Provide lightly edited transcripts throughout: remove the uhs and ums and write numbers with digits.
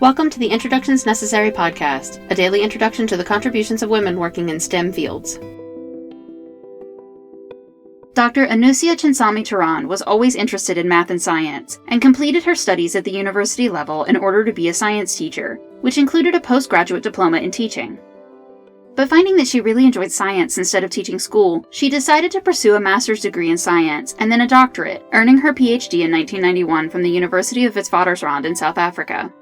Welcome to the Introductions Necessary podcast, a daily introduction to the contributions of women working in STEM fields. Dr. Anusuya Chinsamy-Turan was always interested in math and science, and completed her studies at the university level in order to be a science teacher, which included a postgraduate diploma in teaching. But finding that she really enjoyed science instead of teaching school, she decided to pursue a master's degree in science and then a doctorate, earning her PhD in 1991 from the University of Witwatersrand in South Africa.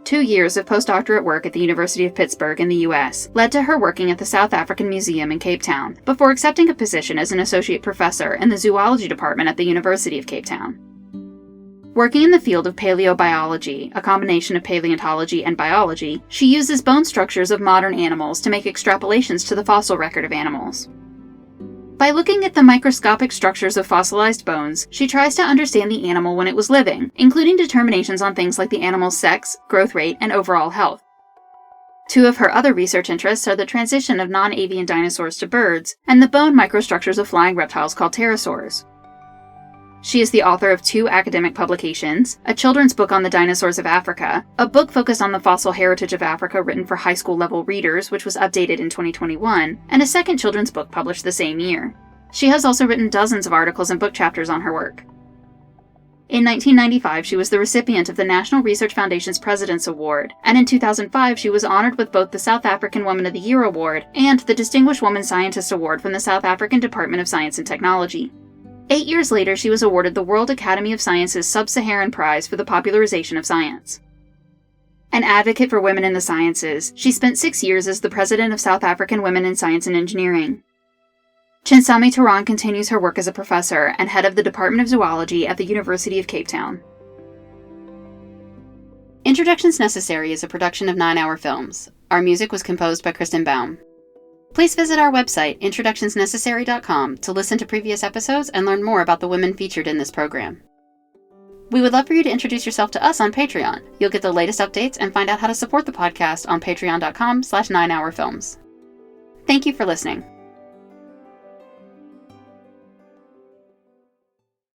2 years of postdoctorate work at the University of Pittsburgh in the US led to her working at the South African Museum in Cape Town, before accepting a position as an associate professor in the zoology department at the University of Cape Town. Working in the field of paleobiology, a combination of paleontology and biology, she uses bone structures of modern animals to make extrapolations to the fossil record of animals. By looking at the microscopic structures of fossilized bones, she tries to understand the animal when it was living, including determinations on things like the animal's sex, growth rate, and overall health. Two of her other research interests are the transition of non-avian dinosaurs to birds, and the bone microstructures of flying reptiles called pterosaurs. She is the author of 2 academic publications, a children's book on the dinosaurs of Africa, a book focused on the fossil heritage of Africa written for high school level readers, which was updated in 2021, and a second children's book published the same year. She has also written dozens of articles and book chapters on her work. In 1995, she was the recipient of the National Research Foundation's President's Award, and in 2005 she was honored with both the South African Woman of the Year Award and the Distinguished Woman Scientist Award from the South African Department of Science and Technology. 8 years later, she was awarded the World Academy of Sciences Sub-Saharan Prize for the popularization of science. An advocate for women in the sciences, she spent 6 years as the president of South African Women in Science and Engineering. Chinsamy-Turan continues her work as a professor and head of the Department of Zoology at the University of Cape Town. Introductions Necessary is a production of 9 Hour Films. Our music was composed by Kristen Baum. Please visit our website, introductionsnecessary.com, to listen to previous episodes and learn more about the women featured in this program. We would love for you to introduce yourself to us on Patreon. You'll get the latest updates and find out how to support the podcast on patreon.com/9hourfilms. Thank you for listening.